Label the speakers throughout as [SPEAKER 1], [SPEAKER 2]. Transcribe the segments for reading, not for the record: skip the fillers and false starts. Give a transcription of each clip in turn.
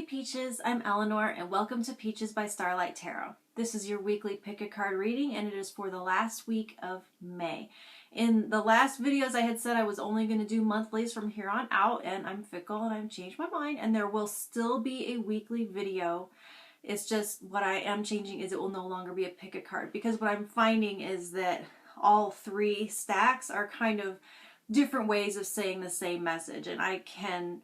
[SPEAKER 1] Peaches, I'm Eleanor and welcome to Peaches by Starlight Tarot. This is your weekly pick a card reading and it is for the last week of May. In the last videos I had said I was only going to do monthlies from here on out, and I'm fickle and I've changed my mind, and there will still be a weekly video. It's just what I am changing is it will no longer be a pick a card, because what I'm finding is that all three stacks are kind of different ways of saying the same message, and I can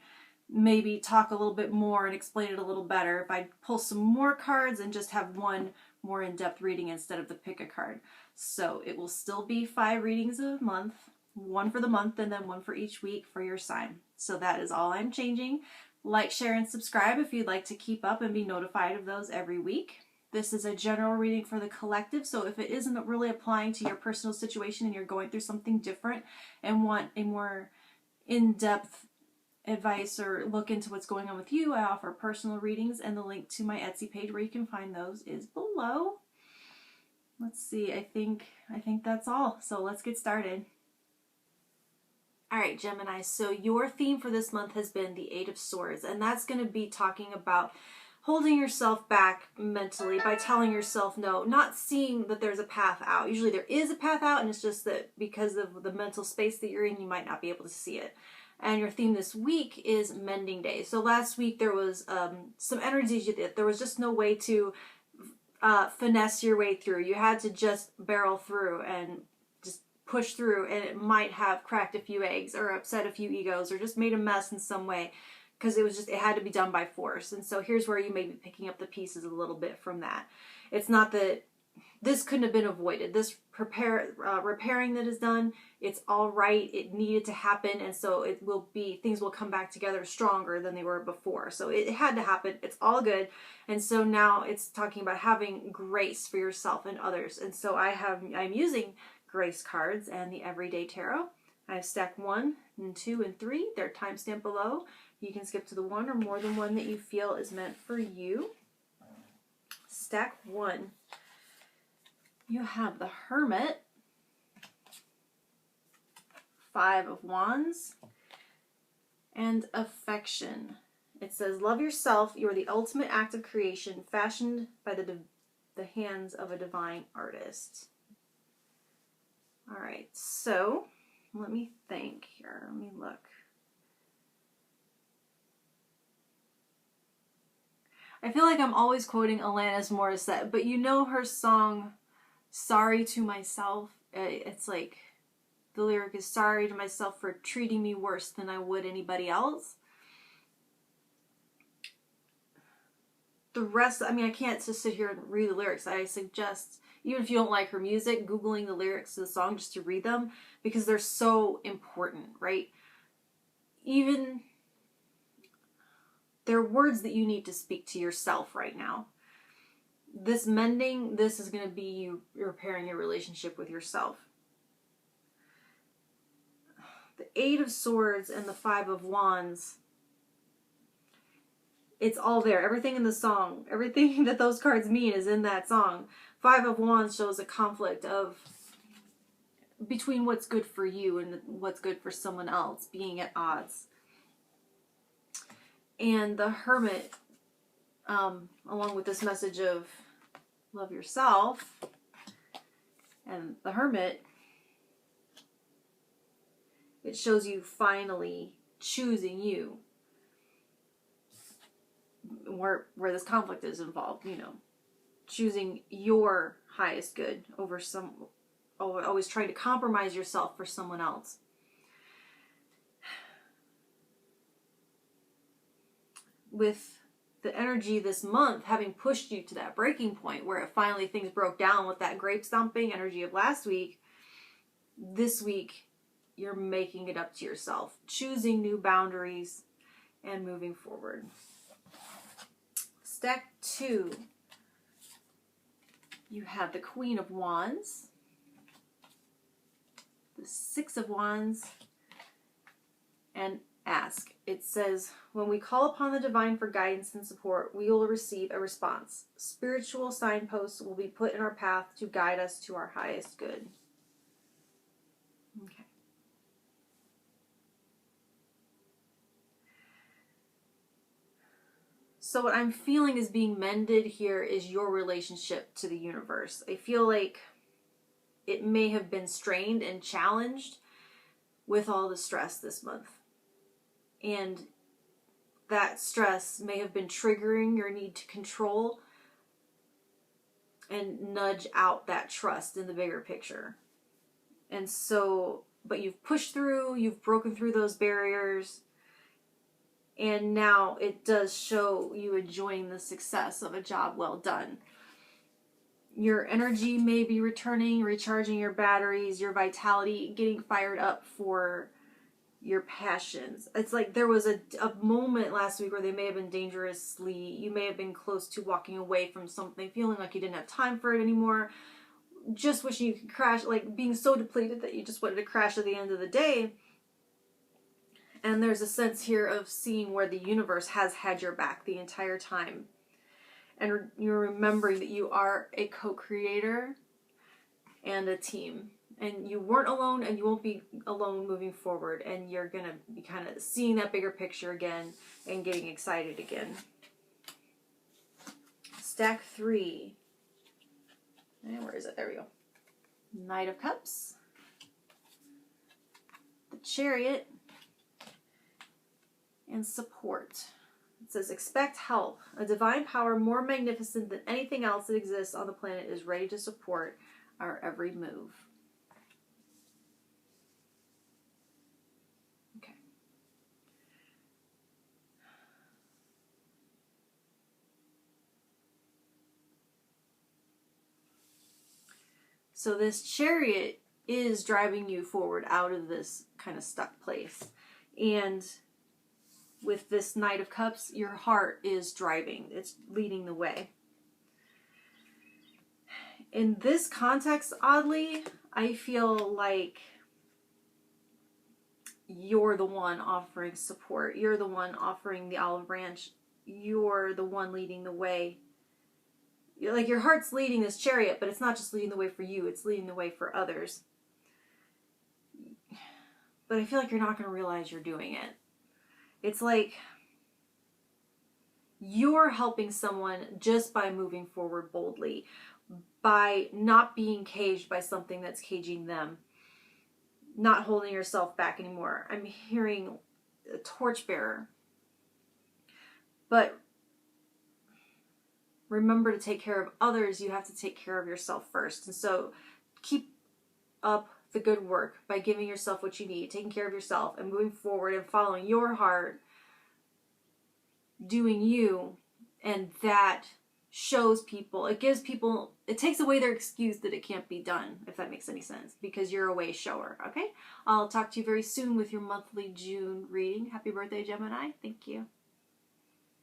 [SPEAKER 1] maybe talk a little bit more and explain it a little better if I pull some more cards and just have one more in-depth reading instead of the pick a card. So it will still be 5 readings a month, one for the month and then one for each week for your sign. So that is all I'm changing. Like, share, and subscribe if you'd like to keep up and be notified of those every week. This is a general reading for the collective, so if it isn't really applying to your personal situation and you're going through something different and want a more in-depth advice or look into what's going on with you, I offer personal readings, and the link to my Etsy page where you can find those is below. Let's see, I think that's all. So let's get started. All right, Gemini, so your theme for this month has been the Eight of Swords, and that's going to be talking about holding yourself back mentally by telling yourself no, not seeing that there's a path out. Usually there is a path out, and it's just that because of the mental space that you're in, you might not be able to see it. And your theme this week is Mending Day. So last week there was some energies you did. There was just no way to finesse your way through. You had to just barrel through and just push through, and it might have cracked a few eggs or upset a few egos or just made a mess in some way, because it had to be done by force. And so here's where you may be picking up the pieces a little bit from that. It's not that this couldn't have been avoided. This repairing that is done, it's all right. It needed to happen, and so things will come back together stronger than they were before. So it had to happen. It's all good. And so now it's talking about having grace for yourself and others. And so I'm using grace cards and the Everyday Tarot. I have stack 1 and 2 and 3. They're timestamped below. You can skip to the one or more than one that you feel is meant for you. Stack 1. You have the Hermit, 5 of Wands, and Affection. It says, love yourself. You are the ultimate act of creation, fashioned by the hands of a divine artist. All right, so let me think here. Let me look. I feel like I'm always quoting Alanis Morissette, but you know her song, Sorry to Myself? It's like, the lyric is, sorry to myself for treating me worse than I would anybody else. The rest, I mean, I can't just sit here and read the lyrics. I suggest, even if you don't like her music, Googling the lyrics to the song just to read them, because they're so important, right? Even, they're words that you need to speak to yourself right now. This mending, this is going to be you repairing your relationship with yourself. The 8 of Swords and the 5 of Wands, it's all there. Everything in the song, everything that those cards mean is in that song. 5 of Wands shows a conflict between what's good for you and what's good for someone else, being at odds. And the Hermit, along with this message of love yourself, and the Hermit, it shows you finally choosing you, where this conflict is involved, you know, choosing your highest good over always trying to compromise yourself for someone else. With the energy this month having pushed you to that breaking point where things broke down with that grape stomping energy of last week, this week you're making it up to yourself, choosing new boundaries and moving forward. Stack 2, you have the Queen of Wands, the 6 of Wands, and Ask. It says, when we call upon the divine for guidance and support, we will receive a response. Spiritual signposts will be put in our path to guide us to our highest good. Okay. So what I'm feeling is being mended here is your relationship to the universe. I feel like it may have been strained and challenged with all the stress this month. And that stress may have been triggering your need to control and nudge out that trust in the bigger picture. And so, but you've pushed through, you've broken through those barriers, and now it does show you enjoying the success of a job well done. Your energy may be returning, recharging your batteries, your vitality, getting fired up for your passions. It's like there was a moment last week where they may have been dangerously, you may have been close to walking away from something, feeling like you didn't have time for it anymore, just wishing you could crash, like being so depleted that you just wanted to crash at the end of the day. And there's a sense here of seeing where the universe has had your back the entire time. And you're remembering that you are a co-creator and a team. And you weren't alone, and you won't be alone moving forward. And you're going to be kind of seeing that bigger picture again and getting excited again. Stack 3. And where is it? There we go. Knight of Cups. The Chariot. And support. It says, expect help. A divine power more magnificent than anything else that exists on the planet is ready to support our every move. Okay. So this Chariot is driving you forward out of this kind of stuck place. And with this Knight of Cups, your heart is driving. It's leading the way. In this context, oddly, I feel like you're the one offering support. You're the one offering the olive branch. You're the one leading the way. Like your heart's leading this Chariot, but it's not just leading the way for you. It's leading the way for others. But I feel like you're not going to realize you're doing it. It's like you're helping someone just by moving forward boldly, by not being caged by something that's caging them, not holding yourself back anymore. I'm hearing a torchbearer. But remember, to take care of others, you have to take care of yourself first. And so keep up the good work by giving yourself what you need, taking care of yourself and moving forward and following your heart, doing you. And that shows people, it gives people, it takes away their excuse that it can't be done, if that makes any sense, because you're a way shower. Okay, I'll talk to you very soon with your monthly June reading. Happy birthday, Gemini. Thank you.